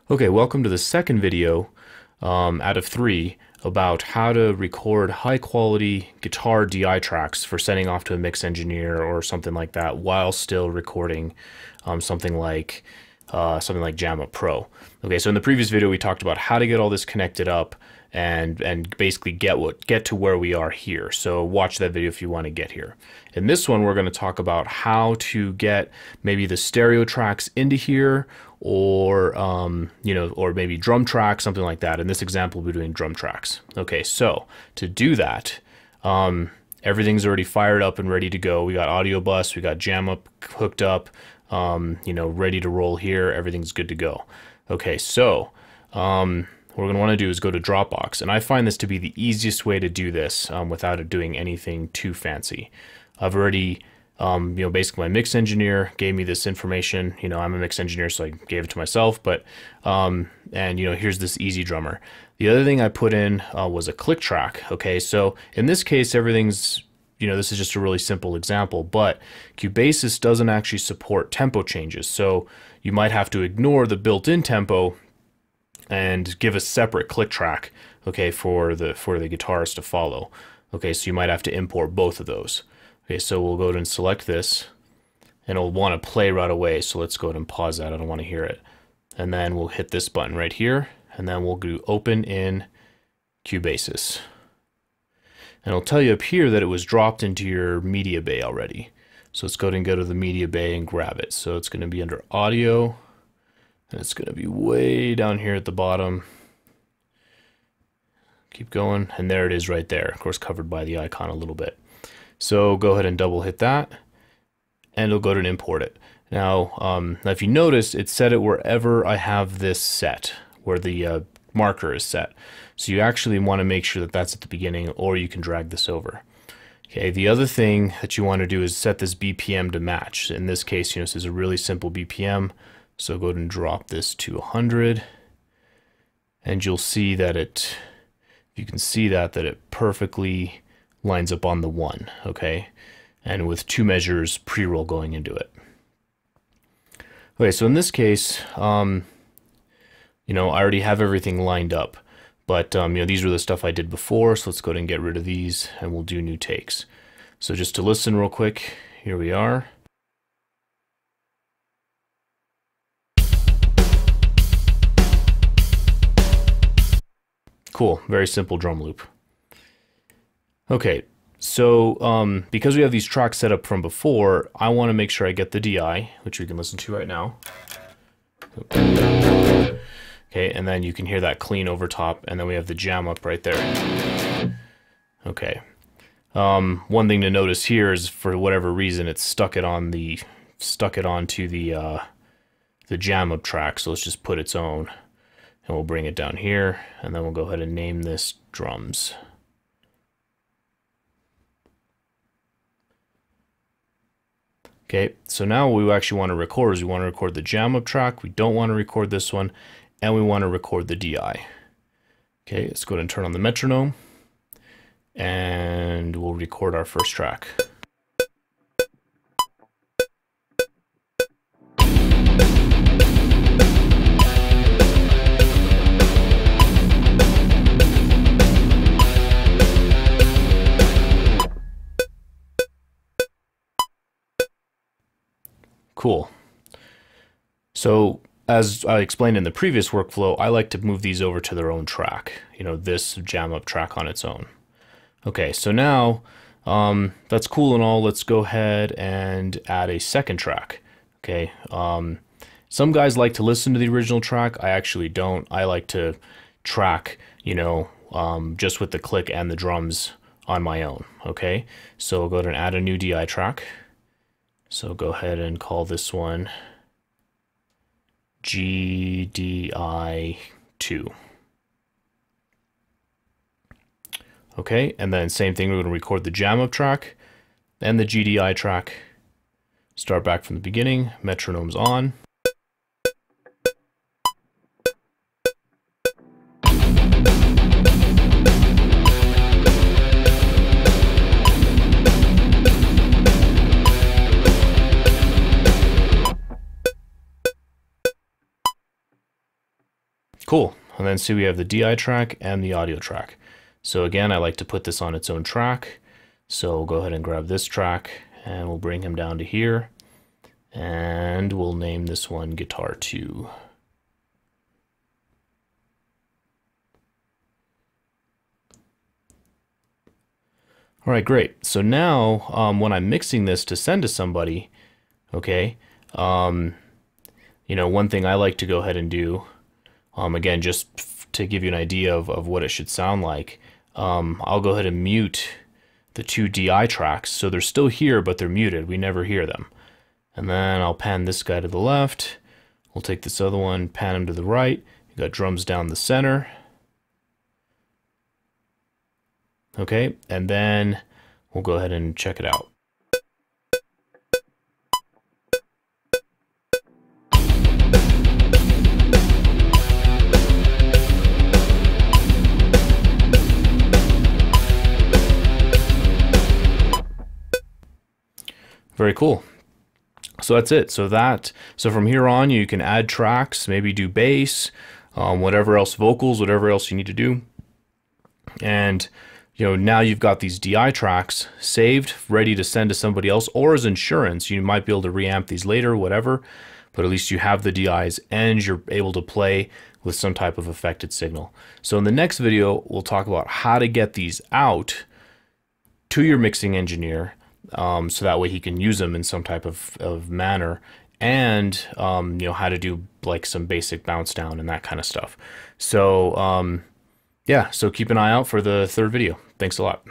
Okay, welcome to the second video out of 3 about how to record high quality guitar DI tracks for sending off to a mix engineer or something like that while still recording something like JamUp Pro. Okay, so in the previous video we talked about how to get all this connected up and basically get to where we are here. So watch that video if you want to get here. In this one, we're going to talk about how to get maybe the stereo tracks into here, or or maybe drum tracks, something like that. In this example, we're doing drum tracks. Okay, so to do that, everything's already fired up and ready to go. We got AudioBus, we got JamUp hooked up, ready to roll here. Everything's good to go. Okay, so what we're going to want to do is go to Dropbox, and I find this to be the easiest way to do this without it doing anything too fancy. I've already, basically my mix engineer gave me this information. I'm a mix engineer, so I gave it to myself, but, here's this easy drummer. The other thing I put in was a click track. Okay, so in this case, everything's, this is just a really simple example, but Cubasis doesn't actually support tempo changes. So you might have to ignore the built-in tempo and give a separate click track, okay, for the guitarist to follow. Okay, so you might have to import both of those. Okay, so we'll go ahead and select this, and it'll want to play right away. So let's go ahead and pause that. I don't want to hear it. And then we'll hit this button right here, and then we'll do open in Cubasis. And it'll tell you up here that it was dropped into your media bay already. So let's go ahead and go to the media bay and grab it. So it's going to be under audio, and it's going to be way down here at the bottom. Keep going, and there it is right there. Of course, covered by the icon a little bit. So go ahead and double hit that, and it'll go to import it. Now, if you notice, it set it wherever I have this set, where the marker is set. So you actually want to make sure that that's at the beginning, or you can drag this over. Okay, the other thing that you want to do is set this BPM to match. In this case, this is a really simple BPM. So go ahead and drop this to 100, and you'll see that you can see that it perfectly lines up on the 1, okay? And with 2 measures pre-roll going into it. Okay, so in this case, I already have everything lined up, but these were the stuff I did before, so let's go ahead and get rid of these, and we'll do new takes. So just to listen real quick, here we are. Cool, very simple drum loop. Okay, so because we have these tracks set up from before, I want to make sure I get the DI, which we can listen to right now. Okay, and then you can hear that clean over top, and then we have the JamUp right there. Okay. One thing to notice here is, for whatever reason, it's stuck it onto the JamUp track, so let's just put its own, and we'll bring it down here, and then we'll go ahead and name this drums. Okay, so now what we actually want to record is we want to record the JamUp track, we don't want to record this one, and we want to record the DI. Okay, let's go ahead and turn on the metronome, and we'll record our first track. Cool. So as I explained in the previous workflow, I like to move these over to their own track, this JamUp track on its own. Okay, so now that's cool and all. Let's go ahead and add a second track. Okay, some guys like to listen to the original track. I actually don't. I like to track, just with the click and the drums on my own. Okay, so we'll go ahead and add a new DI track. So go ahead and call this one GDI2. Okay, and then same thing, we're going to record the JamUp track and the GDI track. Start back from the beginning, metronome's on. Cool. And then see we have the DI track and the audio track. So again, I like to put this on its own track. So we'll go ahead and grab this track and we'll bring him down to here. And we'll name this one Guitar 2. All right, great. So now when I'm mixing this to send to somebody, okay, you know, one thing I like to go ahead and do, again, just to give you an idea of what it should sound like, I'll go ahead and mute the two DI tracks. So they're still here, but they're muted. We never hear them. And then I'll pan this guy to the left. We'll take this other one, pan him to the right. You got drums down the center. Okay, and then we'll go ahead and check it out. Very cool. So that's it. So from here on, you can add tracks, maybe do bass, whatever else, vocals, whatever else you need to do. And you know, now you've got these DI tracks saved, ready to send to somebody else, or as insurance. You might be able to reamp these later, whatever, but at least you have the DIs and you're able to play with some type of affected signal. So in the next video, we'll talk about how to get these out to your mixing engineer, so that way he can use them in some type of manner, and you know, how to do like some basic bounce down and that kind of stuff. So yeah, so keep an eye out for the third video. Thanks a lot.